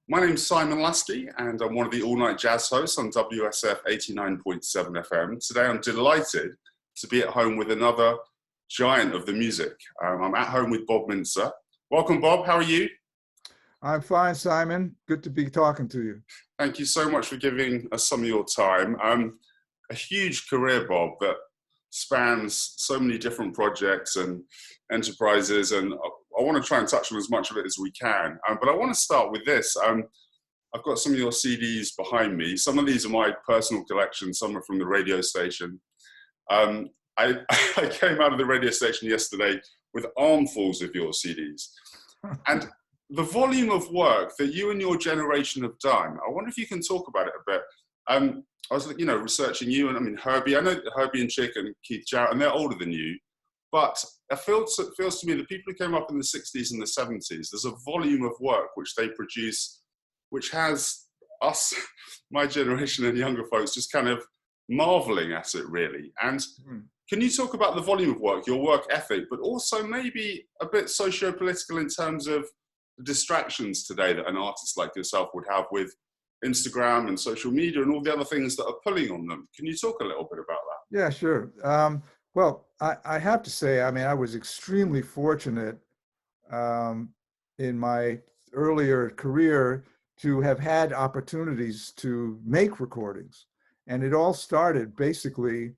My name's Simon Lasky, and I'm one of the all-night jazz hosts on WUSF 89.7 FM. Today I'm delighted to be at home with another giant of the music. I'm at home with Bob Mintzer. Welcome, Bob. How are you? I'm fine, Simon. Good to be talking to you. Thank you so much for giving us some of your time. A huge career, Bob, that spans so many different projects and enterprises, and I want to try and touch on as much of it as we can. But I want to start with this. I've got some of your CDs behind me. Some of these are my personal collection, some are from the radio station. I came out of the radio station yesterday with armfuls of your CDs. And the volume of work that you and your generation have done, I wonder if you can talk about it a bit. I was, researching you, and I mean, Herbie. I know Herbie and Chick and Keith Jarrett, and they're older than you. But it feels to me that people who came up in the 60s and the 70s, there's a volume of work which they produce, which has us, my generation and younger folks, just kind of marveling at it, really. And can you talk about the volume of work, your work ethic, but also maybe a bit socio-political in terms of the distractions today that an artist like yourself would have with Instagram and social media and all the other things that are pulling on them? Can you talk a little bit about that? Yeah, sure. Well, I have to say, I mean, I was extremely fortunate in my earlier career to have had opportunities to make recordings. And it all started basically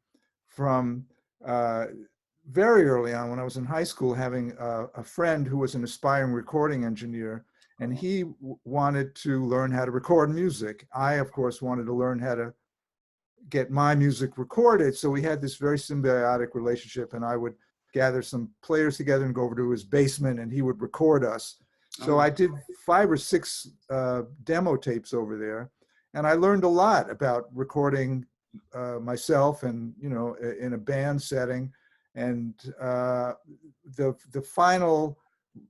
from very early on when I was in high school, having a friend who was an aspiring recording engineer, and he wanted to learn how to record music. I, of course, wanted to learn how to get my music recorded. So we had this very symbiotic relationship, and I would gather some players together and go over to his basement, and he would record us. So I did 5 or 6 demo tapes over there, and I learned a lot about recording myself and, in a band setting. And the final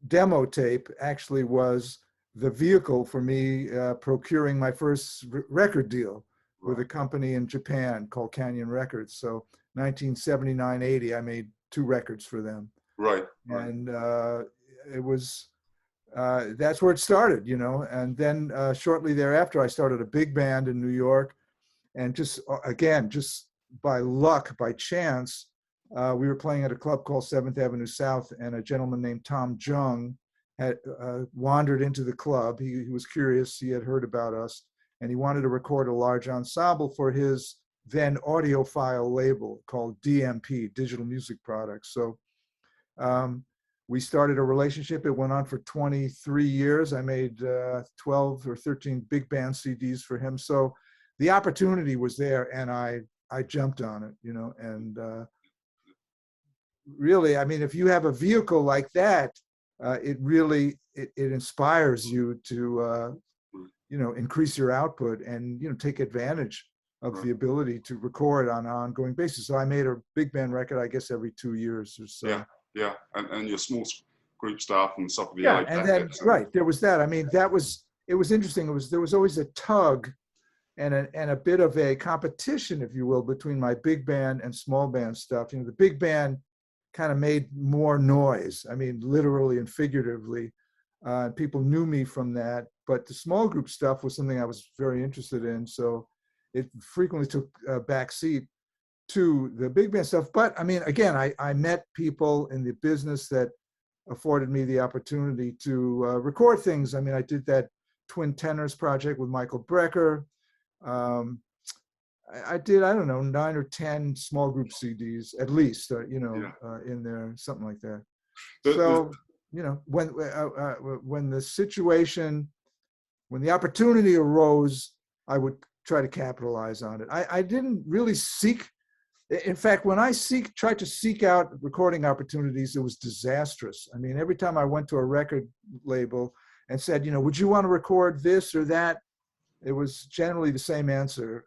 demo tape actually was the vehicle for me procuring my first record deal with a company in Japan called Canyon Records. So 1979-80, I made 2 records for them. Right. And it was, that's where it started, And then shortly thereafter, I started a big band in New York. And just by luck, by chance, we were playing at a club called 7th Avenue South, and a gentleman named Tom Jung had wandered into the club. He was curious. He had heard about us, and he wanted to record a large ensemble for his then audiophile label called DMP, Digital Music Products. So we started a relationship. It went on for 23 years. I made 12 or 13 big band CDs for him. So the opportunity was there, and I jumped on it, and really, I mean, if you have a vehicle like that, it really inspires you to increase your output and take advantage of the ability to record on an ongoing basis. So I made a big band record, I guess, every 2 years or so. Yeah, and your small group stuff and stuff of the and then right, there was that. I mean, it was interesting. There was always a tug and a bit of a competition, if you will, between my big band and small band stuff. The big band kind of made more noise. I mean, literally and figuratively. People knew me from that. But the small group stuff was something I was very interested in. So it frequently took a back seat to the big band stuff. But I mean, again, I met people in the business that afforded me the opportunity to record things. I mean, I did that Twin Tenors project with Michael Brecker. I did, I don't know, 9 or 10 small group CDs at least, in there, something like that. When the opportunity arose, I would try to capitalize on it. I didn't really seek. In fact, when I tried to seek out recording opportunities, it was disastrous. I mean, every time I went to a record label and said, would you want to record this or that? It was generally the same answer.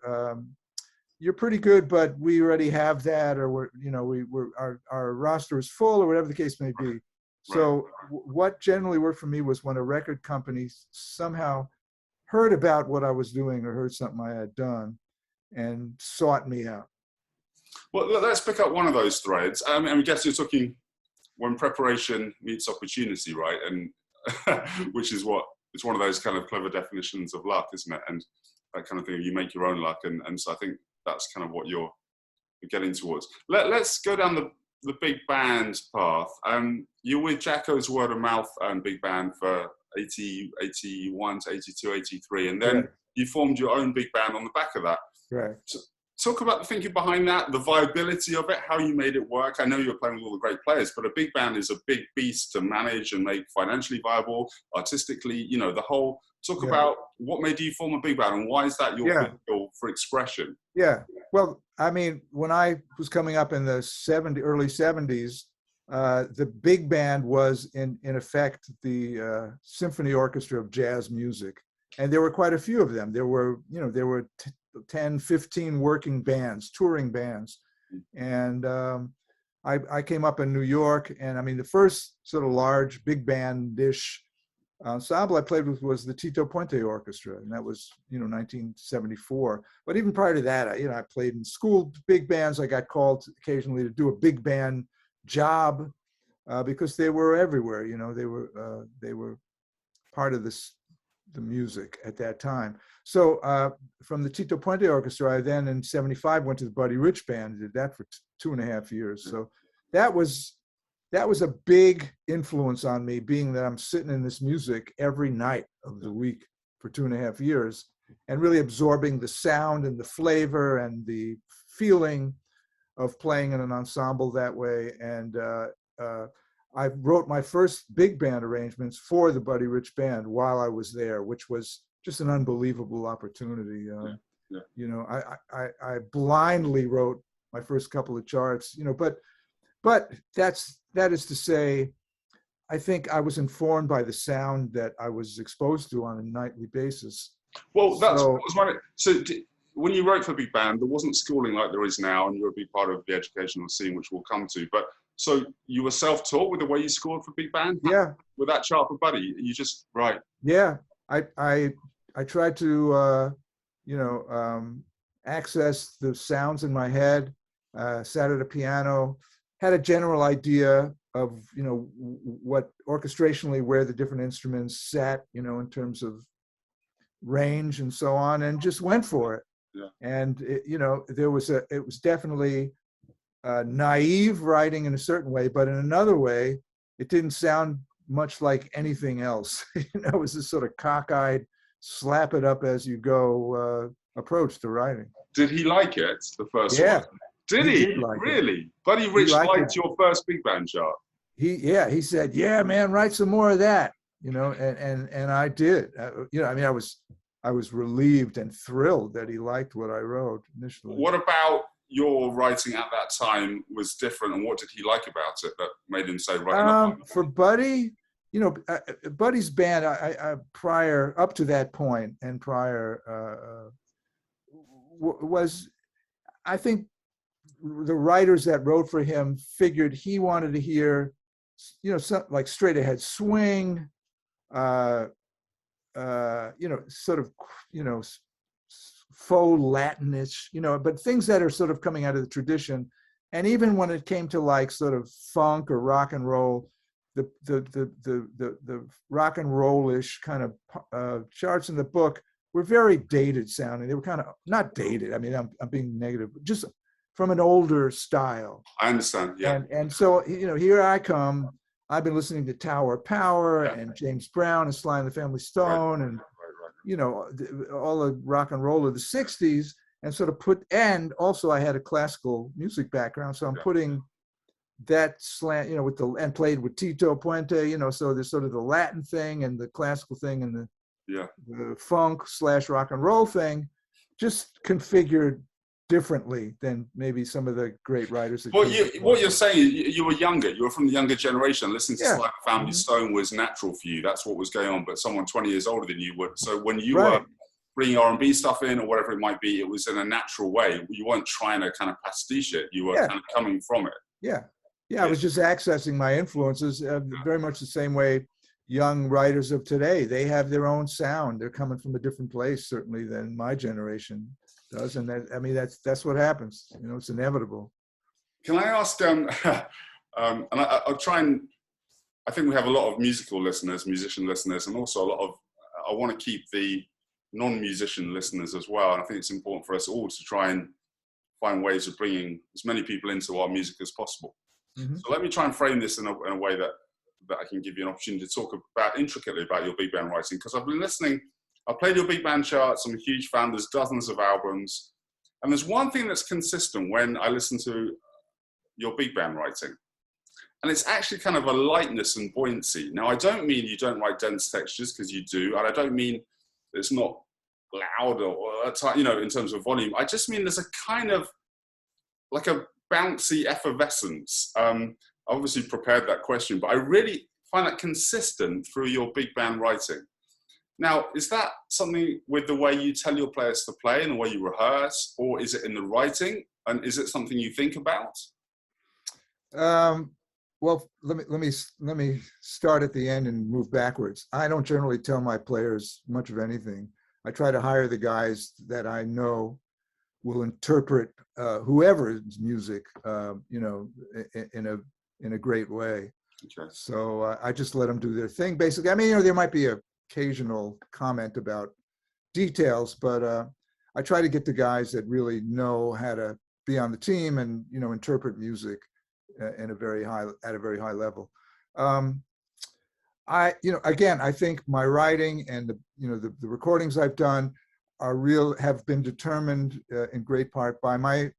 You're pretty good, but we already have that, or our roster is full, or whatever the case may be. So what generally worked for me was when a record company somehow heard about what I was doing or heard something I had done and sought me out. Well, let's pick up one of those threads. I guess you're talking when preparation meets opportunity, right? And which is what it's one of those kind of clever definitions of luck, isn't it? And that kind of thing, you make your own luck. And so I think that's kind of what you're getting towards. Let's go down the big band path. You're with Jaco's Word of Mouth big band for 81 to 82, 83, and then you formed your own big band on the back of that. Right. So talk about the thinking behind that, the viability of it, how you made it work. I know you're playing with all the great players, but a big band is a big beast to manage and make financially viable, artistically, you know, the whole, talk about what made you form a big band and why is that your vehicle for expression? Yeah. Well, I mean, when I was coming up in the early 70s, the big band was in effect the symphony orchestra of jazz music. And there were quite a few of them. There were 10, 15 working bands, touring bands. And I came up in New York, and I mean, the first sort of large big band-ish ensemble I played with was the Tito Puente Orchestra, and that was, 1974. But even prior to that, I played in school big bands. I got called occasionally to do a big band job because they were everywhere. They were part of the music at that time. So from the Tito Puente Orchestra, I then in 75 went to the Buddy Rich Band, did that for 2.5 years. So that was a big influence on me, being that I'm sitting in this music every night of the week for 2.5 years and really absorbing the sound and the flavor and the feeling of playing in an ensemble that way. And I wrote my first big band arrangements for the Buddy Rich Band while I was there, which was just an unbelievable opportunity. I blindly wrote my first couple of charts, but that is to say, I think I was informed by the sound that I was exposed to on a nightly basis. Well, when you wrote for big band, there wasn't schooling like there is now, and you were a big part of the educational scene, which we'll come to. But so you were self-taught with the way you scored for big band? Yeah. With that chart for Buddy, you just, right. Yeah, I tried to, access the sounds in my head, sat at a piano, had a general idea of, what orchestrationally, where the different instruments sat, in terms of range and so on, and just went for it. Yeah. And, it was definitely naive writing in a certain way, but in another way, it didn't sound much like anything else. It was this sort of cockeyed, slap it up as you go approach to writing. Did he like it, the first one? Did he? Like really? It. Buddy Rich liked your first big band chart. He said, "Yeah, man, write some more of that." And I did. I was relieved and thrilled that he liked what I wrote initially. What about your writing at that time was different, and what did he like about it that made him say, right? For Buddy, Buddy's band, I prior up to that point and prior was, I think, the writers that wrote for him figured he wanted to hear, something like straight ahead swing, sort of, faux Latinish, but things that are sort of coming out of the tradition. And even when it came to like sort of funk or rock and roll, the rock and roll-ish kind of charts in the book were very dated sounding. They were kind of not dated. I mean, I'm being negative, but just from an older style. I understand. Yeah. And so, here I come. I've been listening to Tower Power and James Brown and Sly and the Family Stone and all the rock and roll of the 60s, and sort of and also I had a classical music background, so I'm putting that slant, and played with Tito Puente, so there's sort of the Latin thing and the classical thing and the funk / rock and roll thing, just configured differently than maybe some of the great writers. What you're saying, you were younger. You were from the younger generation. Listening to Sly and the Family Stone was natural for you. That's what was going on. But someone 20 years older than you would. So when you were bringing R&B stuff in or whatever it might be, it was in a natural way. You weren't trying to kind of pastiche it. You were kind of coming from it. Yeah, I was just accessing my influences very much the same way young writers of today. They have their own sound. They're coming from a different place, certainly, than my generation does. And that's what happens. It's inevitable. Can I ask, and I'll try and, I think we have a lot of musician listeners, and also a lot of I want to keep the non-musician listeners as well. And I think it's important for us all to try and find ways of bringing as many people into our music as possible. Mm-hmm. So let me try and frame this in a way that I can give you an opportunity to talk intricately about your big band writing, because I've been listening. I played your big band charts. I'm a huge fan. There's dozens of albums. And there's one thing that's consistent when I listen to your big band writing. And it's actually kind of a lightness and buoyancy. Now, I don't mean you don't write dense textures, because you do. And I don't mean it's not loud or in terms of volume. I just mean there's a kind of like a bouncy effervescence. I obviously prepared that question, but I really find that consistent through your big band writing. Now, is that something with the way you tell your players to play and the way you rehearse, or is it in the writing? And is it something you think about? Well, let me start at the end and move backwards. I don't generally tell my players much of anything. I try to hire the guys that I know will interpret whoever's music, in a great way. Okay. So I just let them do their thing. Basically, I mean, there might be an occasional comment about details, but I try to get the guys that really know how to be on the team and interpret music at a very high level. I think my writing and the recordings I've done have been determined in great part by my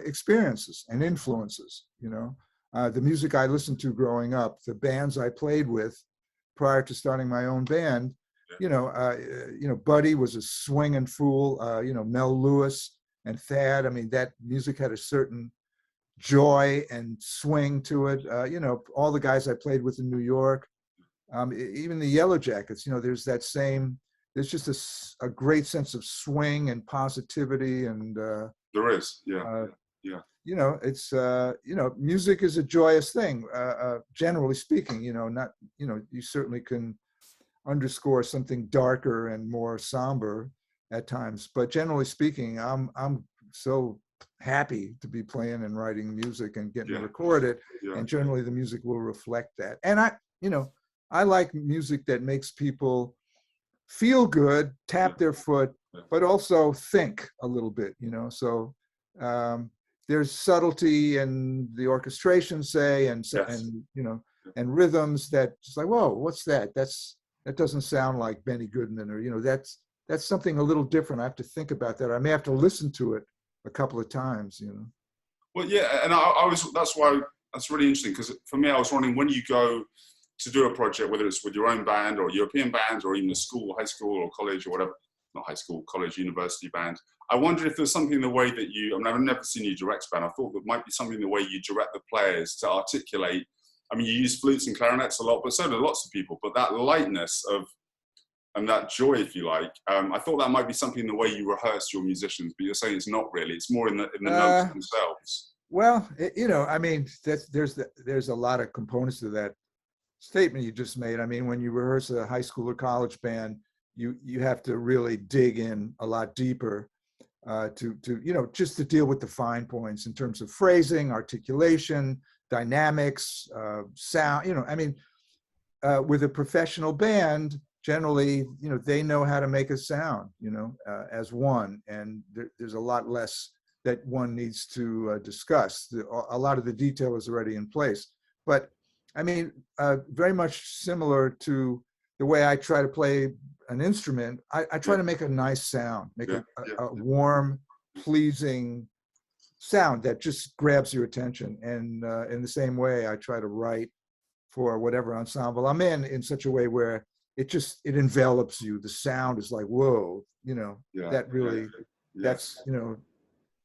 experiences and influences. The music I listened to growing up, the bands I played with prior to starting my own band. Buddy was a swinging fool. Mel Lewis and Thad. I mean, that music had a certain joy and swing to it. All the guys I played with in New York, even the Yellowjackets. There's just a great sense of swing and positivity, and there is, it's music is a joyous thing, generally speaking. You certainly can underscore something darker and more somber at times, but generally speaking, I'm so happy to be playing and writing music and getting recorded, and generally the music will reflect that. And I like music that makes people feel good, tap their foot, but also think a little bit, So there's subtlety in the orchestration, say, and rhythms that just like, whoa, what's that? That doesn't sound like Benny Goodman, or that's something a little different. I have to think about that. I may have to listen to it a couple of times, Well, yeah, and that's really interesting, because for me, I was wondering, when you go to do a project, whether it's with your own band or European band or even a school, high school or college or whatever, not high school, college, university band, I wondered if there's something in the way that I've never seen you direct band. I thought there might be something in the way you direct the players to articulate. I mean, you use flutes and clarinets a lot, but so do lots of people, but that lightness and that joy, if you like, I thought that might be something in the way you rehearse your musicians, but you're saying it's not really. It's more in the notes themselves. Well, I mean, there's a lot of components to that statement you just made. I mean, when you rehearse a high school or college band, you have to really dig in a lot deeper to just to deal with the fine points in terms of phrasing, articulation, dynamics, sound. I mean, with a professional band, generally, they know how to make a sound, as one, and there's a lot less that one needs to discuss. A lot of the detail is already in place. But I mean, very much similar to the way I try to play an instrument, I try to make a nice sound, make a warm, pleasing sound that just grabs your attention. And in the same way, I try to write for whatever ensemble I'm in such a way where it envelops you. The sound is like, whoa, that really, that's,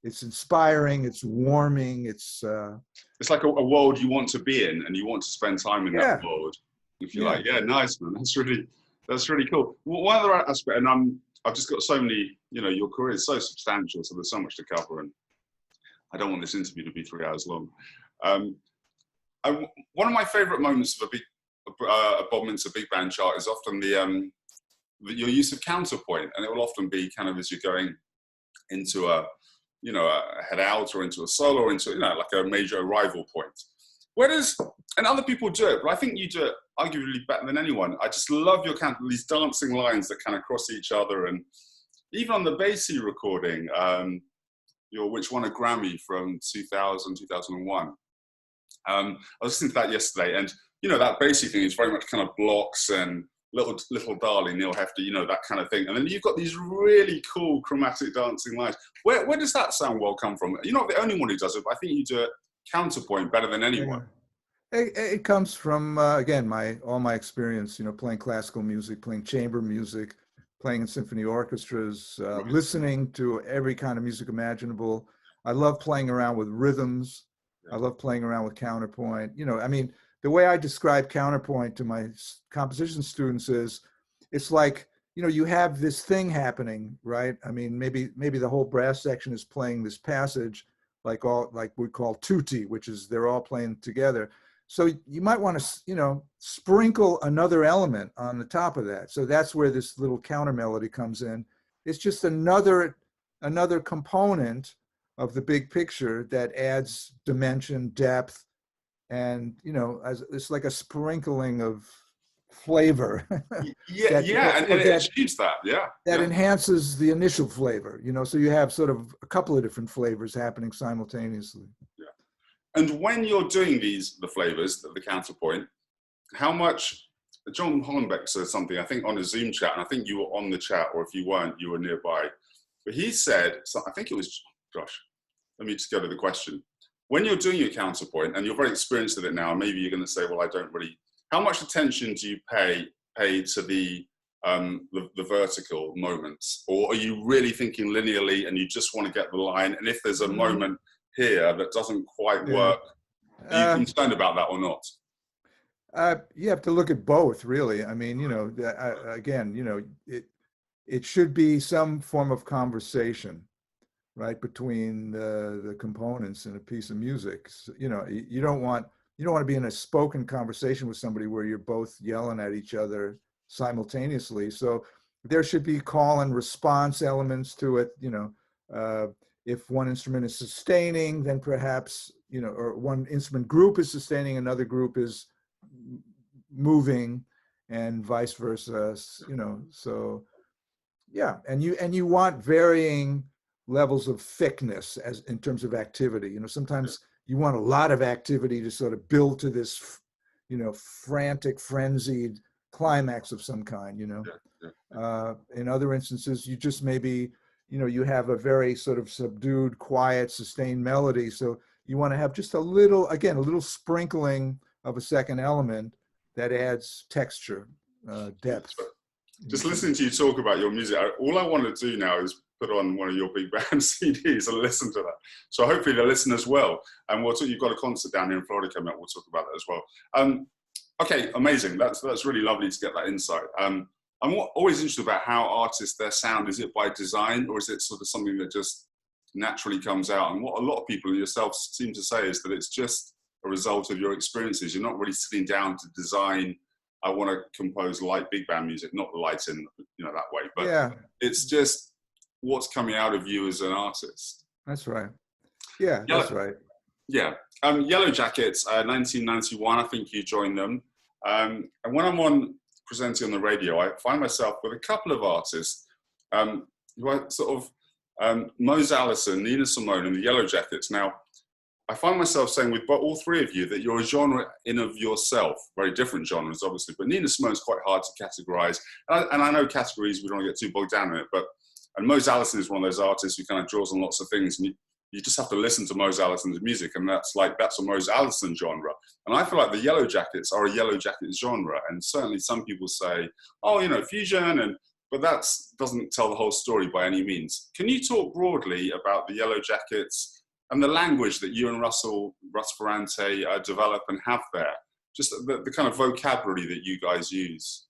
it's inspiring, it's warming, it's like a world you want to be in, and you want to spend time in that world, if you like. Yeah, nice, man. That's really cool. Well, one other aspect, and I've just got so many, your career is so substantial, so there's so much to cover, and I don't want this interview to be 3 hours long. One of my favorite moments of a Bob Mintzer big band chart is often your use of counterpoint, and it will often be kind of as you're going into a head out or into a solo or into like a major arrival point. And other people do it, but I think you do it arguably better than anyone. I just love your kind of these dancing lines that kind of cross each other, and even on the Basie recording, which won a Grammy from 2000, 2001. I was listening to that yesterday, and that Basie thing is very much kind of blocks and little darling Neil Hefti, that kind of thing. And then you've got these really cool chromatic dancing lines. Where does that sound well come from? You're not the only one who does it, but I think you do it counterpoint better than anyone. It comes from, again, all my experience, playing classical music, playing chamber music, playing in symphony orchestras, listening to every kind of music imaginable. I love playing around with rhythms. I love playing around with counterpoint. The way I describe counterpoint to my composition students is, it's like, you have this thing happening, right? Maybe the whole brass section is playing this passage, like we call tutti, which is they're all playing together. So you might want to, sprinkle another element on the top of that. So that's where this little counter melody comes in. It's just another component of the big picture that adds dimension, depth, and it's like a sprinkling of flavor. And it achieves that. That enhances the initial flavor. So you have sort of a couple of different flavors happening simultaneously. And when you're doing the flavors, the counterpoint, how much? John Hollenbeck said something, I think, on a Zoom chat, and I think you were on the chat, or if you weren't, you were nearby. But he said, I think it was, gosh, let me just go to the question. When you're doing your counterpoint, and you're very experienced at it now, maybe you're going to say, well, I don't really. How much attention do you pay to the vertical moments, or are you really thinking linearly and you just want to get the line? And if there's a moment here that doesn't quite work, are you concerned about that or not? You have to look at both, really. It should be some form of conversation, right, between the components in a piece of music. So, you don't want to be in a spoken conversation with somebody where you're both yelling at each other simultaneously. So there should be call and response elements to it. If one instrument is sustaining, then perhaps, or one instrument group is sustaining, another group is moving, and vice versa, so yeah. And you want varying levels of thickness as in terms of activity. Sometimes you want a lot of activity to sort of build to this, frantic, frenzied climax of some kind, in other instances, you just maybe, you have a very sort of subdued, quiet, sustained melody. So you want to have just a little sprinkling of a second element that adds texture, depth. Just listening to you talk about your music, all I want to do now is put on one of your big band CDs and listen to that. So hopefully they'll listen as well. And you've got a concert down here in Florida coming up. We'll talk about that as well. Okay, amazing. That's really lovely to get that insight. I'm always interested about how artists, their sound, is it by design, or is it sort of something that just naturally comes out? And what a lot of people, yourself, seem to say is that it's just a result of your experiences. You're not really sitting down to design, I want to compose light big band music, not light in, that way, but it's just what's coming out of you as an artist. That's right. Yeah, that's right. Yeah. Yellowjackets, 1991, I think you joined them. And when I'm presenting on the radio, I find myself with a couple of artists who are sort of Mose Allison, Nina Simone, and the Yellowjackets. Now, I find myself saying with all three of you that you're a genre in of yourself, very different genres, obviously, but Nina Simone's quite hard to categorize. And I know categories, we don't want to get too bogged down in it, and Mose Allison is one of those artists who kind of draws on lots of things, and you just have to listen to Mose Allison's music, and that's a Mose Allison genre. And I feel like the Yellowjackets are a Yellowjackets genre, and certainly some people say, fusion, but that doesn't tell the whole story by any means. Can you talk broadly about the Yellowjackets and the language that you and Russ Ferrante develop and have there? Just the kind of vocabulary that you guys use.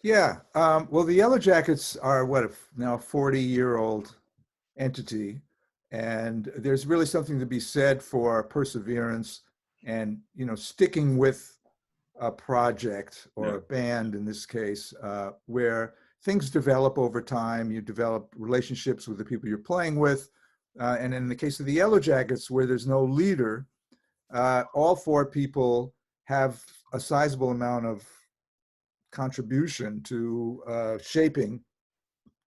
Yeah, well, the Yellowjackets are now a 40-year-old entity. And there's really something to be said for perseverance and, sticking with a project or a band in this case, where things develop over time. You develop relationships with the people you're playing with. And in the case of the Yellowjackets, where there's no leader, all four people have a sizable amount of contribution to shaping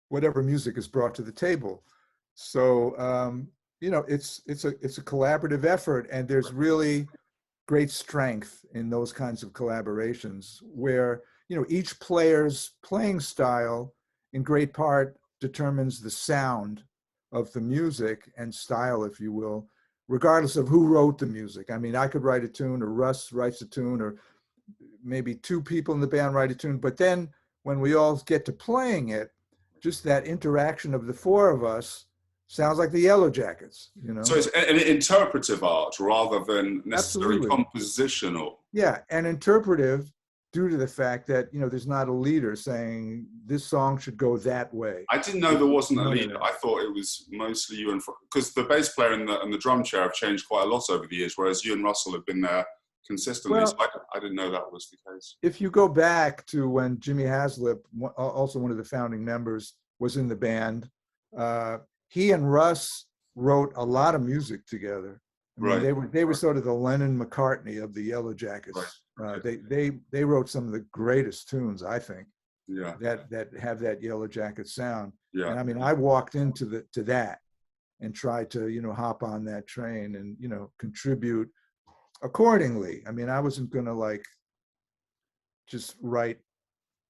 whatever music is brought to the table. So you know, it's a collaborative effort, and there's really great strength in those kinds of collaborations where, you know, each player's playing style in great part determines the sound of the music and style, if you will, regardless of who wrote the music. I mean, I could write a tune, or Russ writes a tune, or maybe two people in the band write a tune, but then when we all get to playing it, just that interaction of the four of us sounds like the Yellowjackets, you know? So it's an interpretive art rather than necessarily Absolutely. compositional. Yeah, and interpretive due to the fact that, you know, there's not a leader saying this song should go that way. I didn't know there wasn't a None of leader. that. I thought it was mostly you and, because the bass player and the drum chair have changed quite a lot over the years, whereas you and Russell have been there consistently. Well, so I didn't know that was the case. if you go back to when Jimmy Haslip, also one of the founding members, was in the band, he and Russ wrote a lot of music together. I mean, Right. they were sort of the Lennon McCartney of the Yellowjackets. Right. They wrote some of the greatest tunes, I think, Yeah. that have that Yellowjacket sound. Yeah. And I mean, I walked into that and tried to, you know, hop on that train and, you know, contribute accordingly. I mean, I wasn't going to like just write,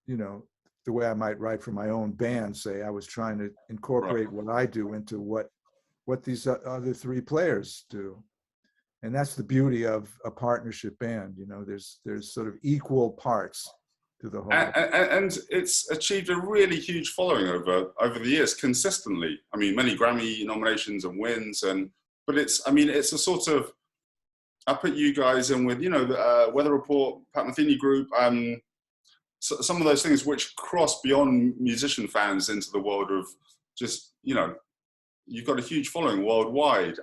you know, the way I might write for my own band. Say I was trying to incorporate what I do into what these other three players do. And that's the beauty of a partnership band. You know, there's sort of equal parts to the whole. And it's achieved a really huge following over the years consistently. I mean, many Grammy nominations and wins, but it's a sort of, I put you guys in with, you know, the Weather Report, Pat Metheny Group, so some of those things which cross beyond musician fans into the world of just, you know, you've got a huge following worldwide.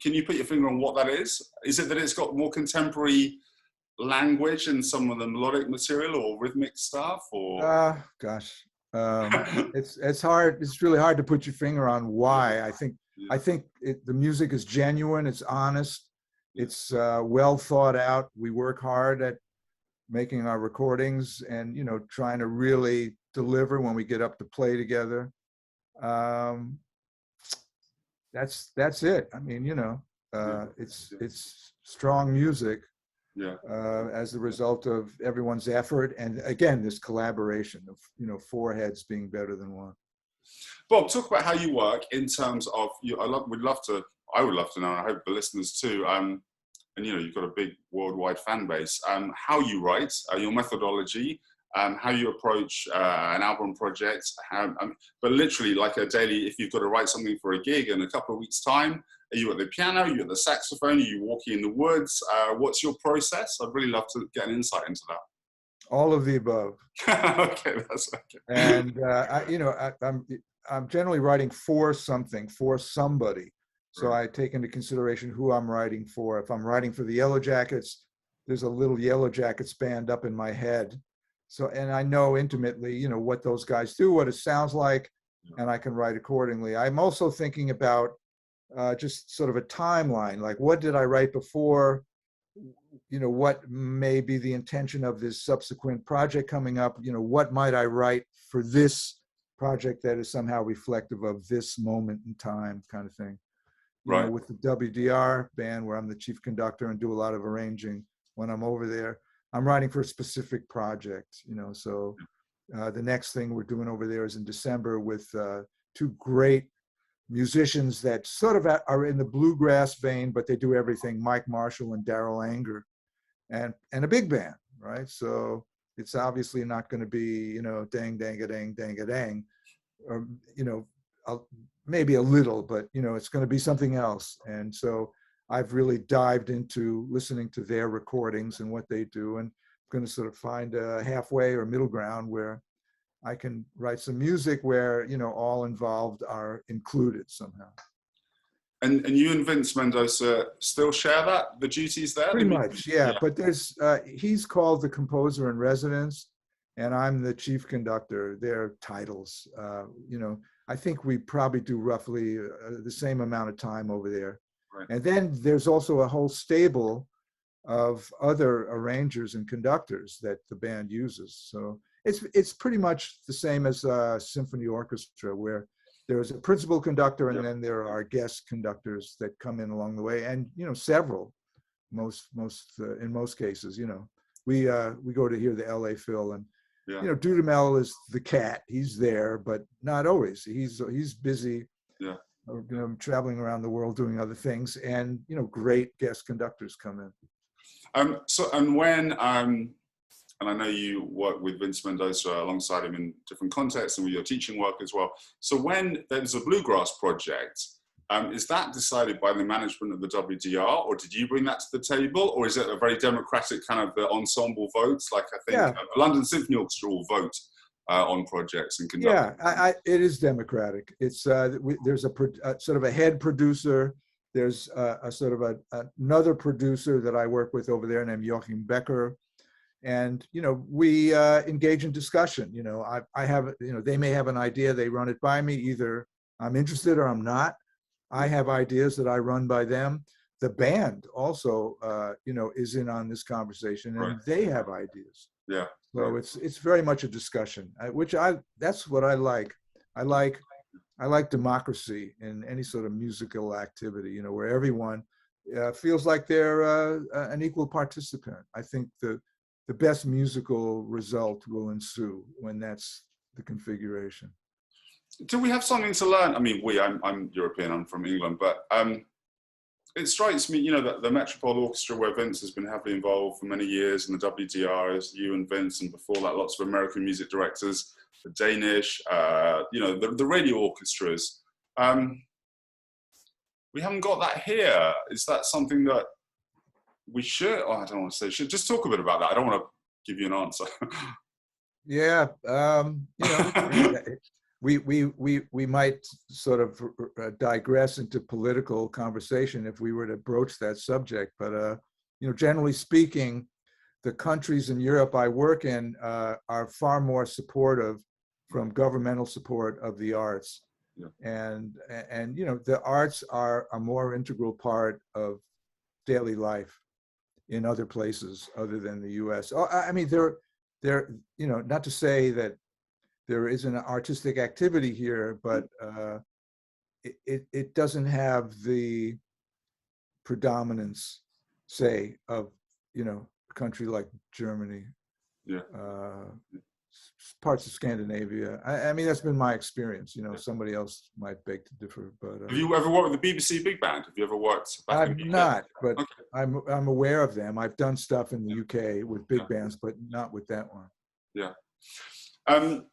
Can you put your finger on what that is? Is it that it's got more contemporary language in some of the melodic material or rhythmic stuff, or? Gosh, it's hard. It's really hard to put your finger on why. I think the music is genuine. It's honest. It's well thought out. We work hard at making our recordings and, you know, trying to really deliver when we get up to play together. That's it. I mean, you know, it's strong music. Yeah. As a result of everyone's effort, and again, this collaboration of, you know, four heads being better than one. Bob, talk about how you work in terms of you. I would love to know, and I hope the listeners too. And you know, you've got a big worldwide fan base. How you write, your methodology, how you approach an album project, but literally like a daily. If you've got to write something for a gig in a couple of weeks' time, are you at the piano? Are you at the saxophone? Are you walking in the woods? What's your process? I'd really love to get an insight into that. All of the above. Okay, that's okay. And I'm generally writing for something, for somebody. So I take into consideration who I'm writing for. If I'm writing for the Yellowjackets, there's a little Yellowjackets band up in my head. So, and I know intimately, you know, what those guys do, what it sounds like, and I can write accordingly. I'm also thinking about just sort of a timeline, like what did I write before? You know, what may be the intention of this subsequent project coming up? You know, what might I write for this project that is somehow reflective of this moment in time, kind of thing. You know, with the WDR band, where I'm the chief conductor and do a lot of arranging when I'm over there, I'm writing for a specific project, you know. So the next thing we're doing over there is in December with two great musicians that sort of are in the bluegrass vein, but they do everything, Mike Marshall and Daryl Anger, and a big band, right? So it's obviously not going to be, you know, dang, dang, a dang, dang, a dang, or, you know, maybe a little, but, you know, it's going to be something else. And so I've really dived into listening to their recordings and what they do, and I'm going to sort of find a halfway or middle ground where I can write some music where, you know, all involved are included somehow. And you and Vince Mendoza still share the duties there? Pretty much, yeah. But there's, he's called the composer in residence, and I'm the chief conductor. Their titles, you know, I think we probably do roughly the same amount of time over there. Right. And then there's also a whole stable of other arrangers and conductors that the band uses. So it's pretty much the same as a symphony orchestra, where there's a principal conductor and then there are guest conductors that come in along the way, and several, in most cases. We go to hear the LA Phil, and Dudamel is the cat. He's there, but not always. He's busy. Yeah. Traveling around the world doing other things, and great guest conductors come in. And I know you work with Vince Mendoza alongside him in different contexts and with your teaching work as well. So when there's a bluegrass project, is that decided by the management of the WDR, or did you bring that to the table, or is it a very democratic kind of the ensemble votes? Like I think the London Symphony Orchestra will vote on projects and conduct. Yeah, it is democratic. It's there's a sort of a head producer. There's a sort of another producer that I work with over there named Michael Brecker. And, we engage in discussion. I have, they may have an idea, they run it by me. Either I'm interested or I'm not. I have ideas that I run by them. The band also, is in on this conversation, and they have ideas. Yeah. So it's very much a discussion, that's what I like. I like democracy in any sort of musical activity, where everyone feels like they're an equal participant. I think the best musical result will ensue when that's the configuration. Do we have something to learn? I mean, I'm European, I'm from England, but it strikes me, that the Metropole Orchestra, where Vince has been heavily involved for many years, and the WDR is you and Vince, and before that, lots of American music directors, the Danish, the radio orchestras. We haven't got that here. Is that something that we should, I don't want to say should, just talk a bit about that. I don't want to give you an answer. Yeah, we might sort of digress into political conversation if we were to broach that subject. But generally speaking, the countries in Europe I work in are far more supportive from governmental support of the arts, and the arts are a more integral part of daily life in other places other than the U.S. I mean, they're not to say that there is an artistic activity here, but it doesn't have the predominance, say, of a country like Germany, parts of Scandinavia. I mean, that's been my experience. Somebody else might beg to differ. But have you ever worked with the BBC Big Band? Have you ever worked? I've not, but I'm aware of them. I've done stuff in the UK with big bands, but not with that one. Yeah. I'm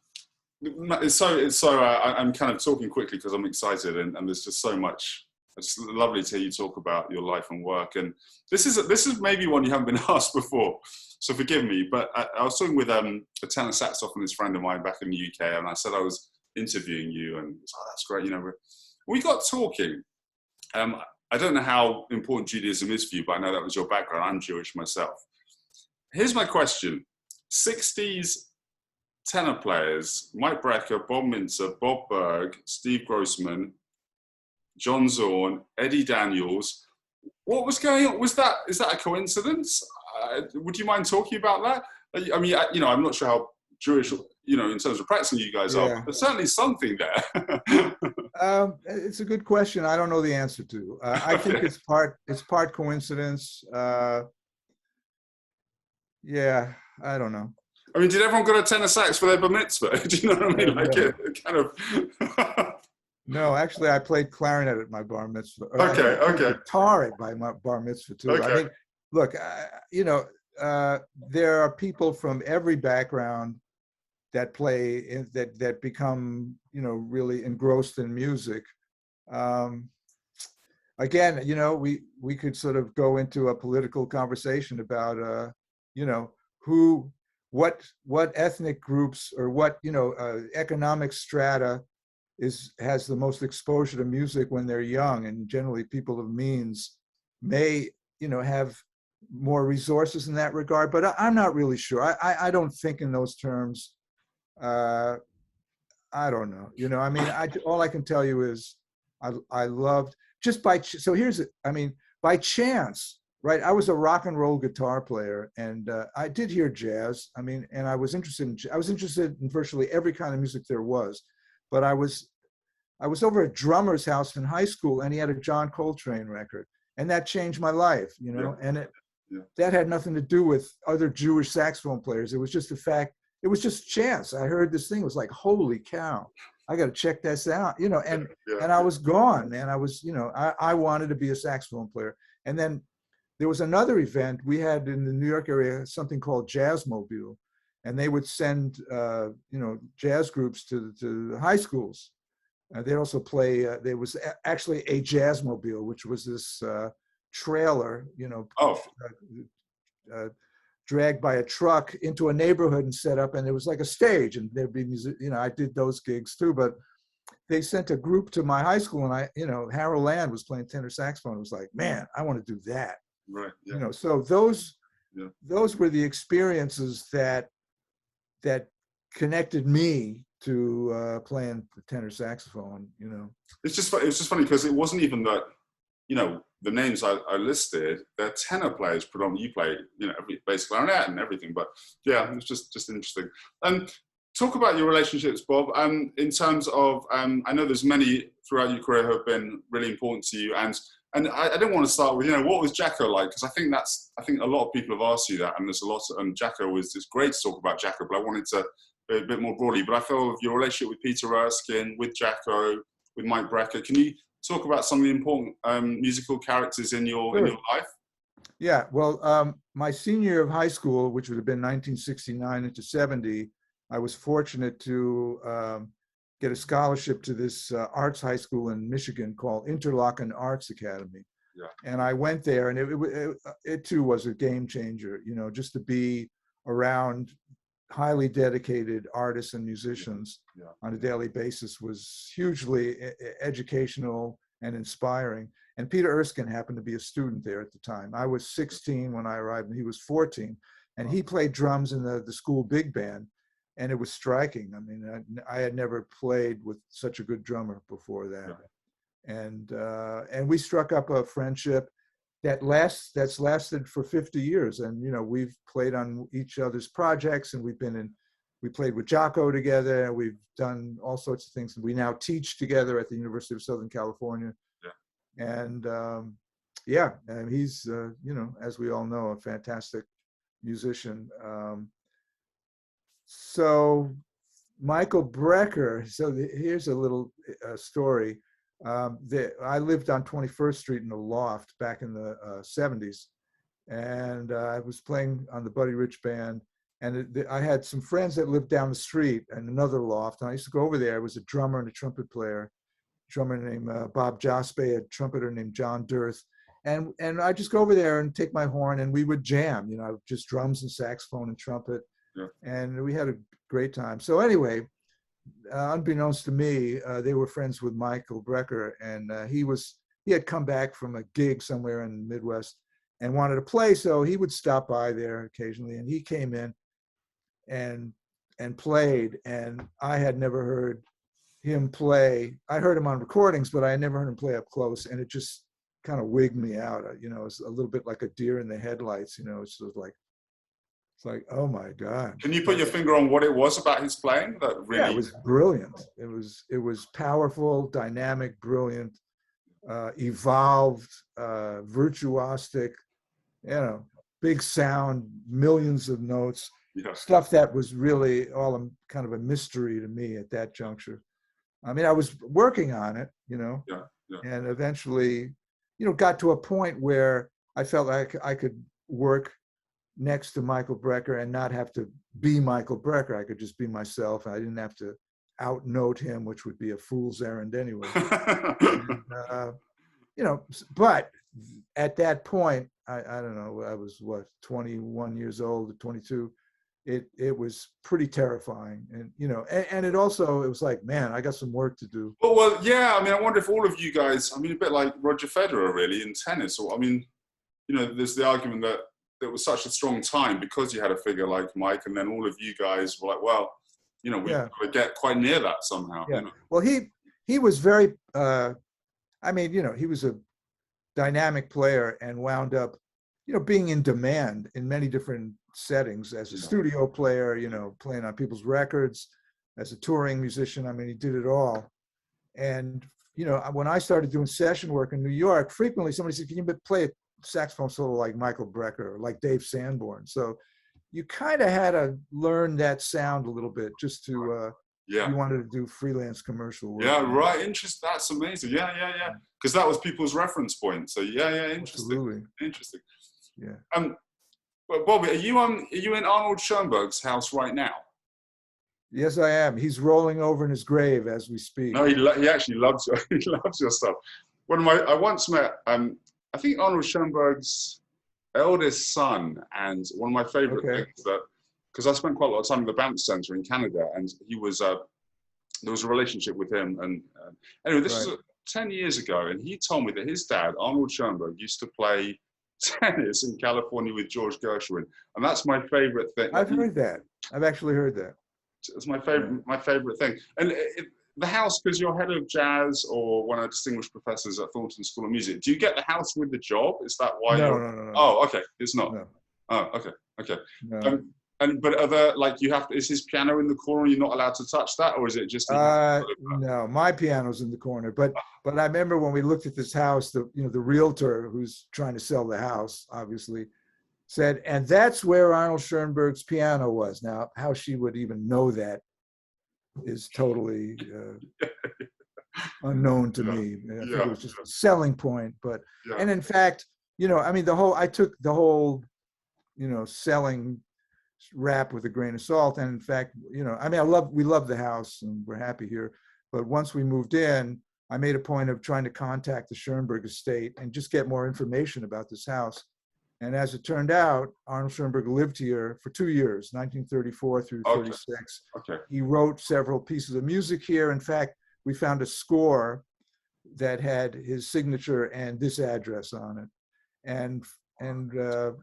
kind of talking quickly because I'm excited, and there's just so much. It's lovely to hear you talk about your life and work. And this is maybe one you haven't been asked before, so forgive me. But I was talking with a tenor saxophonist friend of mine back in the UK, and I said I was interviewing you, and he was, oh, that's great. We got talking. I don't know how important Judaism is for you, but I know that was your background. I'm Jewish myself. Here's my question: 60s tenor players, Mike Brecker, Bob Mintzer, Bob Berg, Steve Grossman, John Zorn, Eddie Daniels. What was going on? Is that a coincidence? Would you mind talking about that? I mean, I'm not sure how Jewish, in terms of practicing you guys are, but there's certainly something there. It's a good question. I don't know the answer to. I think it's part coincidence. Yeah, I don't know. I mean, did everyone go to tenor sax for their bar mitzvah? Do you know what I mean? Like it kind of. No, actually, I played clarinet at my bar mitzvah. Okay. Guitar at my bar mitzvah too. Okay. I mean, look, there are people from every background that play that become really engrossed in music. Again, we could sort of go into a political conversation about what ethnic groups or what economic strata has the most exposure to music when they're young, and generally people of means may have more resources in that regard, but I'm not really sure. I don't think in those terms. I don't know. I mean, all I can tell you is I loved by chance right. I was a rock and roll guitar player, and I did hear jazz. I mean, and I was interested in virtually every kind of music there was, but I was over a drummer's house in high school, and he had a John Coltrane record, and that changed my life, you know. Yeah. And Yeah. that had nothing to do with other Jewish saxophone players. It was just the fact. It was just chance. I heard this thing, it was like, holy cow, I got to check this out, you know. And I was gone, and I was, you know, I wanted to be a saxophone player. And then there was another event we had in the New York area, something called Jazzmobile, and they would send, you know, jazz groups to the high schools. They also play. There was actually a Jazzmobile, which was this trailer, you know, Oh, dragged by a truck into a neighborhood and set up, and it was like a stage, and there'd be music. You know, I did those gigs too. But they sent a group to my high school, and you know, Harold Land was playing tenor saxophone. It was like, man, I want to do that. right. Yeah. You know, so those were the experiences that connected me to playing the tenor saxophone, you know. It's just funny because it wasn't even that, you know, the names I listed, they're tenor players predominantly. You play, you know, bass clarinet and everything, but yeah, it's just interesting. Talk about your relationships, Bob. In terms of, I know there's many throughout your career who have been really important to you, and I didn't want to start with, you know, what was Jaco like? Because I think a lot of people have asked you that, and there's a lot, and Jaco it's great to talk about Jaco, but I wanted to a bit more broadly. But I feel your relationship with Peter Erskine, with Jaco, with Mike Brecker. Can you talk about some of the important musical characters in your life? Yeah, well, my senior year of high school, which would have been 1969 into 70, I was fortunate to get a scholarship to this arts high school in Michigan called Interlochen Arts Academy. Yeah. And I went there, and it too was a game changer, you know, just to be around highly dedicated artists and musicians on a daily basis was hugely educational and inspiring. And Peter Erskine happened to be a student there at the time. I was 16 when I arrived, and he was 14. And he played drums in the school big band, and it was striking. I mean, I had never played with such a good drummer before that. And we struck up a friendship that's lasted for 50 years. And, you know, we've played on each other's projects, and we played with Jaco together, and we've done all sorts of things. We now teach together at the University of Southern California. And and he's, you know, as we all know, a fantastic musician. So Michael Brecker, here's a little story. I lived on 21st Street in a loft back in the 70s, and I was playing on the Buddy Rich band, and I had some friends that lived down the street in another loft, and I used to go over there. I was a drummer and a trumpet player, drummer named Bob Jospe, a trumpeter named John Dirth, and I just go over there and take my horn, and we would jam, you know, just drums and saxophone and trumpet, and we had a great time. So anyway, unbeknownst to me, they were friends with Michael Brecker, and he had come back from a gig somewhere in the Midwest and wanted to play, so he would stop by there occasionally, and he came in and played, and I had never heard him play. I heard him on recordings, but I had never heard him play up close, and it just kind of wigged me out. You know, it's a little bit like a deer in the headlights, you know. It's just like, it's like, oh my God. Can you put your finger on what it was about his playing that really? Yeah, it was brilliant. It was powerful, dynamic, brilliant, evolved, virtuosic, you know, big sound, millions of notes, stuff that was really all kind of a mystery to me at that juncture. I mean, I was working on it, you know, and eventually, you know, got to a point where I felt like I could work next to Michael Brecker and not have to be Michael Brecker. I could just be myself. I didn't have to outnote him, which would be a fool's errand anyway. And, you know, but at that point, I don't know, I was 21 years old, 22. It was pretty terrifying, and you know, and it was like, man, I got some work to do. Well, yeah. I mean, I wonder if all of you guys, I mean, a bit like Roger Federer, really, in tennis. Or I mean, you know, there's the argument that it was such a strong time because you had a figure like Mike, and then all of you guys were like, well, you know, we've got to get quite near that somehow. Yeah. You know? Well, he was very. I mean, you know, he was a dynamic player and wound up being in demand in many different settings as a studio player, playing on people's records, as a touring musician. I mean, he did it all. And, when I started doing session work in New York, frequently somebody said, can you play a saxophone solo like Michael Brecker or like Dave Sanborn? So you kind of had to learn that sound a little bit just to, you wanted to do freelance commercial work. Yeah, right. Interesting. That's amazing. Yeah. Because that was people's reference point. So interesting. Absolutely. Interesting. Yeah. But Bobby, are you in Arnold Schoenberg's house right now? Yes, I am. He's rolling over in his grave as we speak. No, he actually loves you. He loves your stuff. I once met I think Arnold Schoenberg's eldest son, and one of my favorite things that, because I spent quite a lot of time in the Banff Center in Canada, and he was there was a relationship with him, and anyway, this was 10 years ago, and he told me that his dad, Arnold Schoenberg, used to play tennis in California with George Gershwin, and that's my favorite thing. I've heard that. I've actually heard that. It's my favorite thing. And the house, because you're head of jazz or one of the distinguished professors at Thornton School of Music, do you get the house with the job? Is that why No. Oh, okay. It's not. No. Oh, okay. No. But other, like, is his piano in the corner and you're not allowed to touch that, or is it just no, my piano's in the corner. But I remember when we looked at this house, the realtor who's trying to sell the house, obviously, said, and that's where Arnold Schoenberg's piano was. Now, how she would even know that is totally unknown to me. I think it was just a selling point. But and in fact, I mean, I took the whole, selling rap with a grain of salt. And in fact, I mean, we love the house and we're happy here. But once we moved in, I made a point of trying to contact the Schoenberg estate and just get more information about this house. And as it turned out, Arnold Schoenberg lived here for 2 years, 1934 through 36. Okay. He wrote several pieces of music here. In fact, we found a score that had his signature and this address on it. And a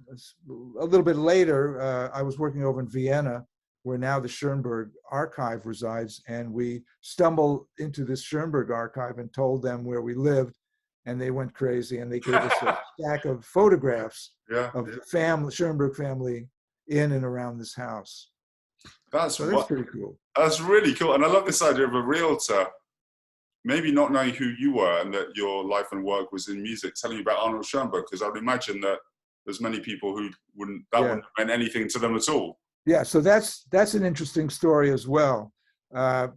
little bit later, I was working over in Vienna, where now the Schoenberg archive resides. And we stumbled into this Schoenberg archive and told them where we lived. And they went crazy, and they gave us a stack of photographs of the Schoenberg family in and around this house. That's pretty cool. That's really cool. And I love this idea of a realtor, maybe not knowing who you were and that your life and work was in music, telling you about Arnold Schoenberg, because I would imagine that there's many people who wouldn't have meant anything to them at all. Yeah, so that's an interesting story as well. I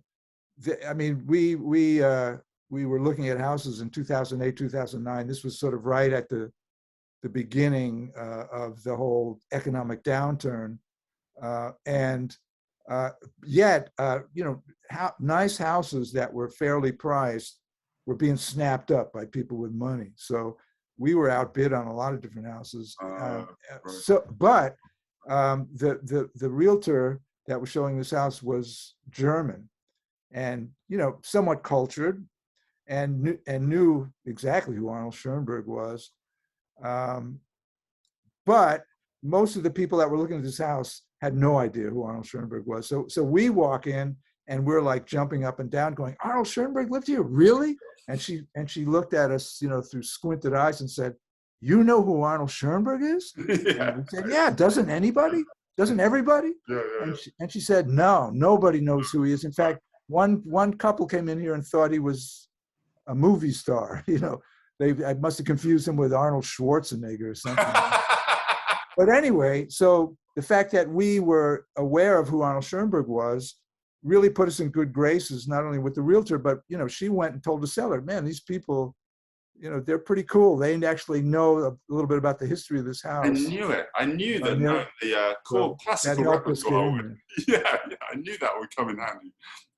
mean, we were looking at houses in 2008, 2009. This was sort of right at the beginning of the whole economic downturn. Yet, nice houses that were fairly priced were being snapped up by people with money. So we were outbid on a lot of different houses. But the realtor that was showing this house was German and, somewhat cultured, and knew exactly who Arnold Schoenberg was. But most of the people that were looking at this house had no idea who Arnold Schoenberg was. So we walk in and we're like jumping up and down going, Arnold Schoenberg lived here, really? And she looked at us, through squinted eyes and said, you know who Arnold Schoenberg is? And we said, yeah, doesn't anybody? Doesn't everybody? And she said, no, nobody knows who he is. In fact, one couple came in here and thought he was a movie star. I must have confused him with Arnold Schwarzenegger or something. But anyway, so the fact that we were aware of who Arnold Schoenberg was really put us in good graces, not only with the realtor, but, she went and told the seller, man, these people, they're pretty cool. They actually know a little bit about the history of this house. I knew it. I knew that the core classical repertoire would, I knew that would come in handy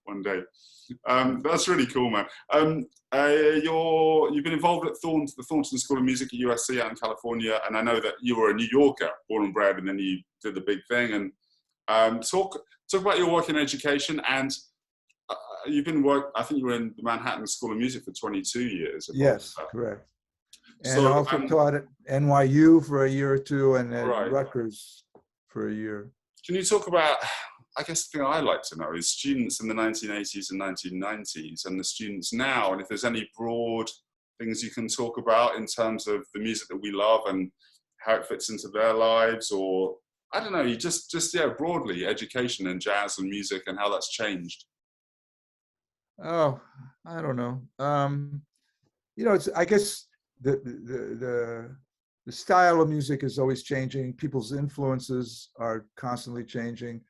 one day. That's really cool, man. You've been involved at the Thornton School of Music at USC out in California, and I know that you were a New Yorker, born and bred, and then you did the big thing. And talk about your work in education. And I think you were in the Manhattan School of Music for 22 years. Yes, correct. And also taught at NYU for a year or two, and at Rutgers for a year. Can you talk about, I guess the thing I like to know is students in the 1980s and 1990s and the students now, and if there's any broad things you can talk about in terms of the music that we love and how it fits into their lives, or I don't know, you just yeah, broadly education and jazz and music and how that's changed? Oh, I don't know. You know, it's, I guess the style of music is always changing. People's influences are constantly changing,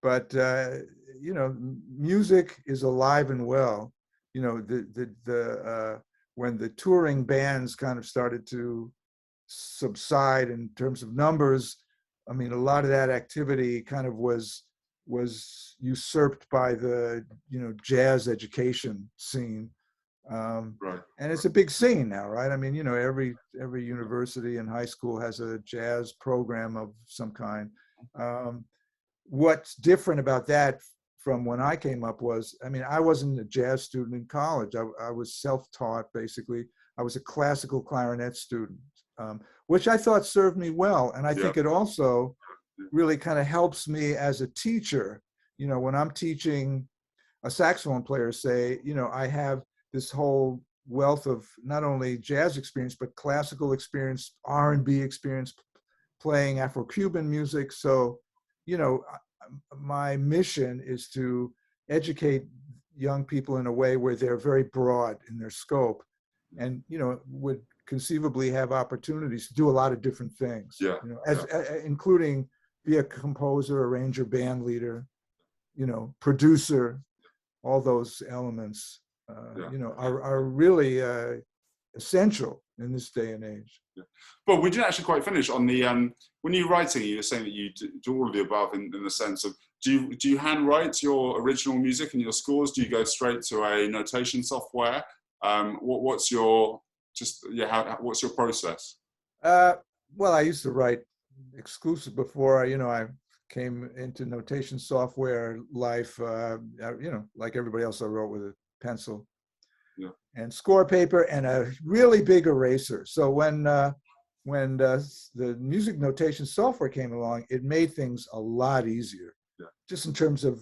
but you know, music is alive and well. You know, when the touring bands kind of started to subside in terms of numbers, I mean, a lot of that activity kind of was usurped by the, you know, jazz education scene. Right. And it's a big scene now, right? I mean, you know, every university and high school has a jazz program of some kind. What's different about that from when I came up was, I mean, I wasn't a jazz student in college. I was self-taught, basically. I was a classical clarinet student, which I thought served me well. And I think it also really kind of helps me as a teacher. You know, when I'm teaching a saxophone player, say, you know, I have this whole wealth of not only jazz experience, but classical experience, R&B experience, playing Afro-Cuban music. So, you know, my mission is to educate young people in a way where they're very broad in their scope and, you know, would conceivably have opportunities to do a lot of different things, you know, including be a composer, arranger, band leader, you know, producer. All those elements, you know, are really essential in this day and age. But we didn't actually quite finish on the when you're writing. You were saying that you do all of the above in the sense of do you handwrite your original music and your scores? Do you go straight to a notation software? What's your what's your process? Well, I used to write exclusive before. You know, I came into notation software life, you know, like everybody else, I wrote with a pencil and score paper and a really big eraser. So when the music notation software came along, it made things a lot easier, just in terms of,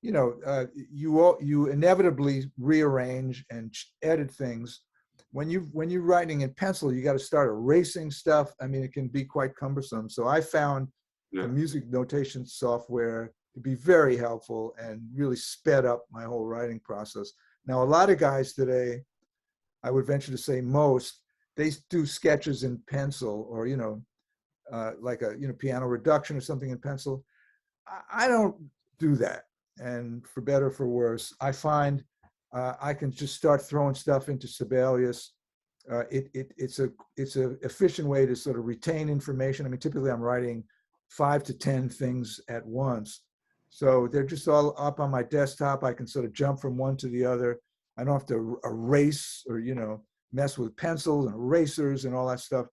you know, you inevitably rearrange and edit things. When you're writing in pencil, you got to start erasing stuff. I mean, it can be quite cumbersome. So I found the music notation software to be very helpful and really sped up my whole writing process. Now, a lot of guys today, I would venture to say most, they do sketches in pencil or, you know, like a, you know, piano reduction or something in pencil. I don't do that. And for better or for worse, I find I can just start throwing stuff into Sibelius. It's a efficient way to sort of retain information. I mean, typically I'm writing 5 to 10 things at once. So they're just all up on my desktop. I can sort of jump from one to the other. I don't have to erase or, you know, mess with pencils and erasers and all that stuff.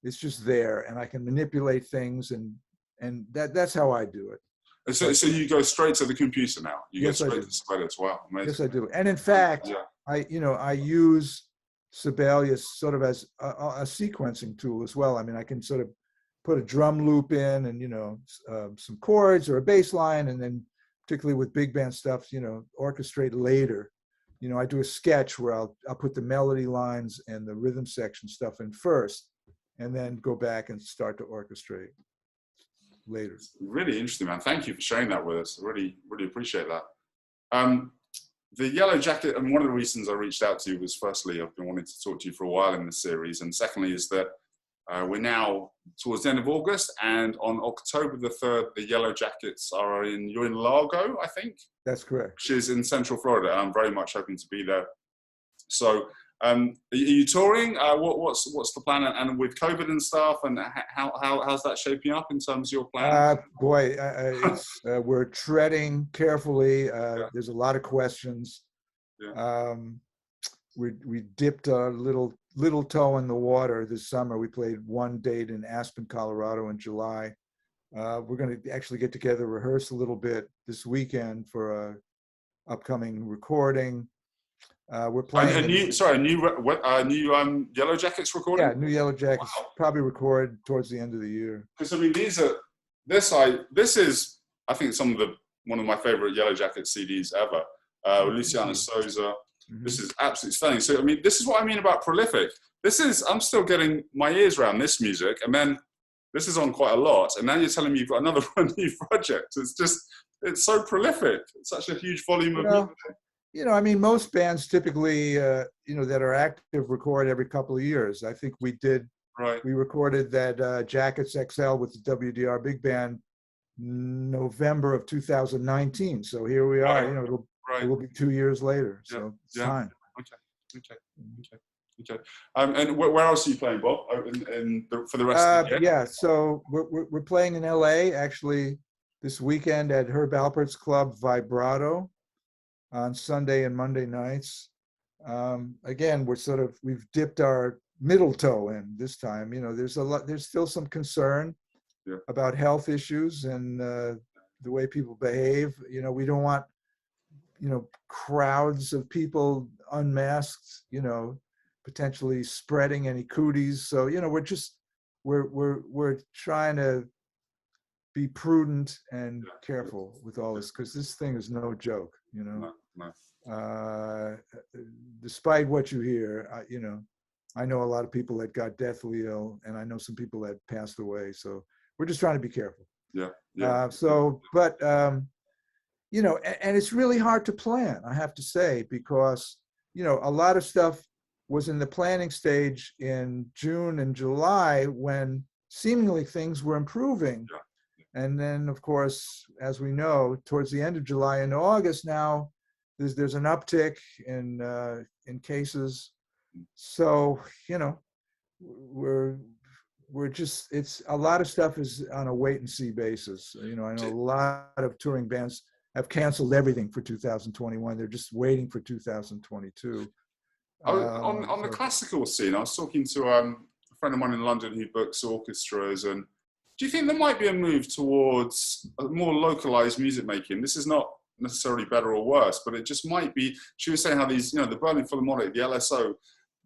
It's just there, and I can manipulate things, and that's how I do it. So you go straight to the computer now? You go straight to Sibelius. Wow, amazing. Yes, I do. And in fact, I use Sibelius sort of as a sequencing tool as well. I mean, I can sort of put a drum loop in and, you know, some chords or a bass line, and then particularly with big band stuff, you know, orchestrate later. You know, I do a sketch where I'll put the melody lines and the rhythm section stuff in first, and then go back and start to orchestrate later. It's really interesting, man. Thank you for sharing that with us. I really appreciate that. The Yellowjacket, and one of the reasons I reached out to you was, firstly, I've been wanting to talk to you for a while in this series, and secondly is that we're now towards the end of August, and on October the 3rd, the Yellowjackets you're in Largo, I think? That's correct. Which is in Central Florida, and I'm very much hoping to be there. So, are you touring? What's the plan? And with COVID and stuff, and how's that shaping up in terms of your plans? Boy, we're treading carefully. There's a lot of questions. We dipped a little toe in the water this summer. We played one date in Aspen, Colorado in July. We're going to actually get together, rehearse a little bit this weekend for a upcoming recording. We're playing a new Yellowjackets recording. Yeah, new Yellowjackets. Wow. Probably record towards the end of the year. Because I mean, this is I think one of my favorite Yellowjackets CDs ever. Luciana Souza. Mm-hmm. This is absolutely stunning. So I mean, this is what I mean about prolific. I'm still getting my ears around this music, and then this is on quite a lot, and now you're telling me you've got another new project. It's so prolific. It's such a huge volume of music. I mean, most bands typically, that are active record every couple of years. I think we recorded that Jackets XL with the WDR Big Band November of 2019. So here we are, it will be 2 years later. So it's time. Okay. And where else are you playing, Bob? For the rest of the year? Yeah, so we're playing in LA actually this weekend at Herb Alpert's club Vibrato on Sunday and Monday nights. Again, we've dipped our middle toe in this time. There's still some concern about health issues and the way people behave. We don't want, crowds of people unmasked, potentially spreading any cooties. So, we're trying to be prudent and careful with all this, because this thing is no joke, No. Despite what you hear, I know a lot of people that got deathly ill, and I know some people that passed away. So we're just trying to be careful. And it's really hard to plan, I have to say, because, a lot of stuff was in the planning stage in June and July when seemingly things were improving. And then, of course, as we know, towards the end of July and August now, there's an uptick in cases. So, it's a lot of stuff is on a wait and see basis. I know a lot of touring bands have canceled everything for 2021. They're just waiting for 2022. On the classical scene, I was talking to a friend of mine in London who books orchestras, and do you think there might be a move towards a more localized music making? This is not necessarily better or worse, but it just might be. She was saying how these, the Berlin Philharmonic, the LSO,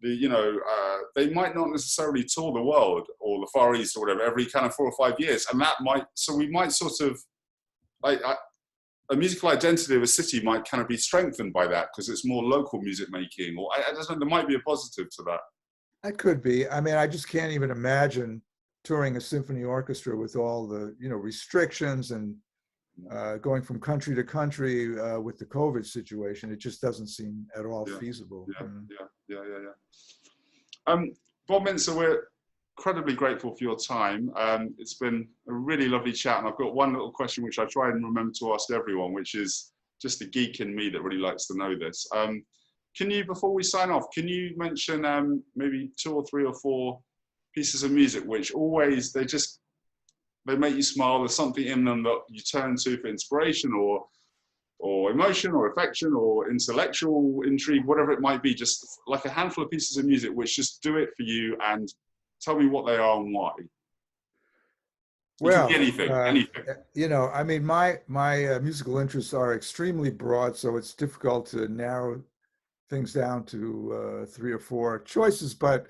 they might not necessarily tour the world or the Far East or whatever every kind of 4 or 5 years, and we might sort of a musical identity of a city might kind of be strengthened by that because it's more local music making, or I don't know, there might be a positive to that. That could be. I mean, I just can't even imagine touring a symphony orchestra with all the, restrictions and going from country to country with the COVID situation. It just doesn't seem at all feasible. Bob Mintzer, we're incredibly grateful for your time. It's been a really lovely chat, and I've got one little question which I try and remember to ask everyone, which is just the geek in me that really likes to know this. Can you, before we sign off, can you mention maybe 2 or 3 or 4 pieces of music which always, they make you smile? There's something in them that you turn to for inspiration or emotion or affection or intellectual intrigue, whatever it might be, just like a handful of pieces of music which just do it for you, and tell me what they are and why. Well, anything. I mean, my musical interests are extremely broad, so it's difficult to narrow things down to 3 or 4 choices. But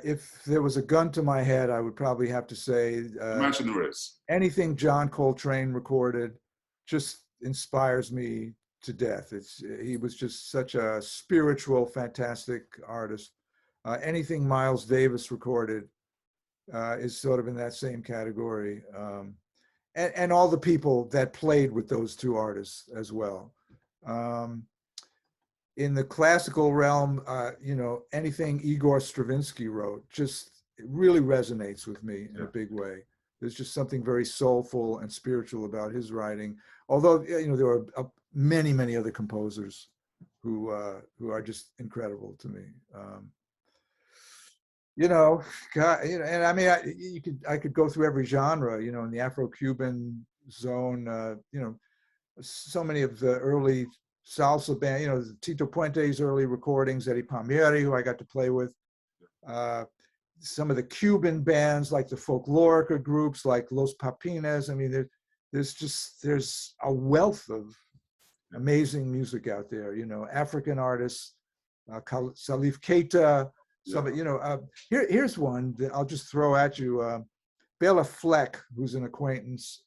if there was a gun to my head, I would probably have to say, imagine there is. Anything John Coltrane recorded just inspires me to death. He was just such a spiritual, fantastic artist. Anything Miles Davis recorded is sort of in that same category. And all the people that played with those 2 artists as well. In the classical realm, anything Igor Stravinsky wrote just really resonates with me in a big way. There's just something very soulful and spiritual about his writing. Although, there are many, many other composers who are just incredible to me. And I mean, I could go through every genre, in the Afro-Cuban zone, so many of the early salsa band, Tito Puente's early recordings, Eddie Palmieri, who I got to play with, some of the Cuban bands like the folklorica groups like Los Papines. I mean, there's a wealth of amazing music out there, African artists, Salif Keita. Here's one that I'll just throw at you. Bela Fleck, who's an acquaintance,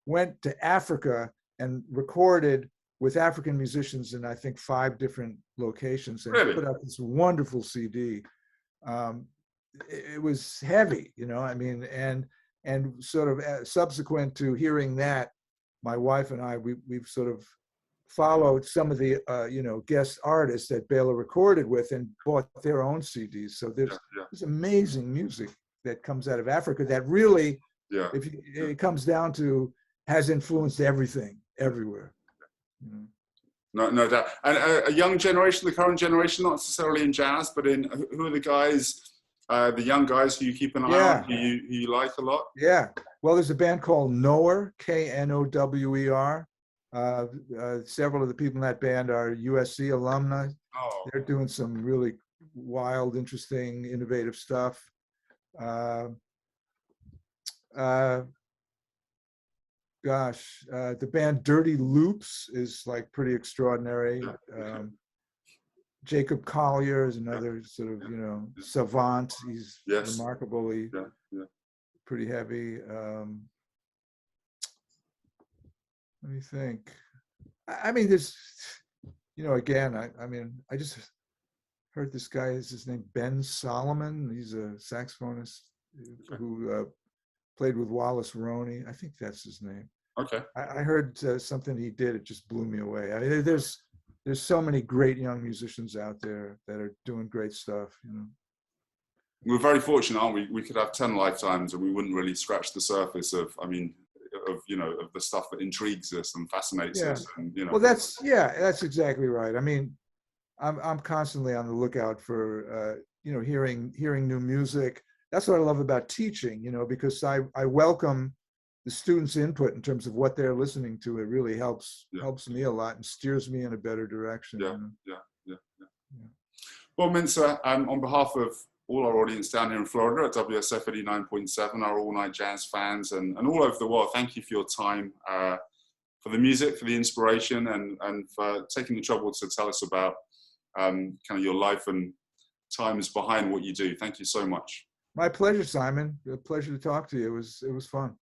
went to Africa and recorded with African musicians in, I think, 5 different locations, and put out this wonderful CD. it was heavy, you know, I mean, and sort of subsequent to hearing that, my wife and I, we've sort of followed some of the, you know, guest artists that Bela recorded with and bought their own CDs. So there's amazing music that comes out of Africa that really, if it comes down to, has influenced everything, everywhere. You know? No doubt. And a young generation, the current generation, not necessarily in jazz, but in, who are the guys, the young guys who you keep an eye on, who you like a lot? Yeah. Well, there's a band called Knower, Knower. Several of the people in that band are USC alumni. Oh. They're doing some really wild, interesting, innovative stuff. The band Dirty Loops is like pretty extraordinary. Jacob Collier is another sort of, you know, savant. He's remarkably pretty heavy. Let me think. I mean, there's, you know, again, I mean, I just heard this guy, is his name Ben Solomon. He's a saxophonist who played with Wallace Roney. I think that's his name. Okay. I heard something he did. It just blew me away. I mean, there's so many great young musicians out there that are doing great stuff, you know. We're very fortunate, aren't we? We could have 10 lifetimes and we wouldn't really scratch the surface of, I mean, of, you know, of the stuff that intrigues us and fascinates us. And, you know. Well, that's exactly right. I mean, I'm constantly on the lookout for, you know, hearing new music. That's what I love about teaching, you know, because I welcome the students' input in terms of what they're listening to. It really helps me a lot and steers me in a better direction. Well, Mintzer, on behalf of all our audience down here in Florida at WSF 89.7, our all-night jazz fans and all over the world, thank you for your time, for the music, for the inspiration, and for taking the trouble to tell us about kind of your life and times behind what you do. Thank you so much. My pleasure, Simon. A pleasure to talk to you. It was fun.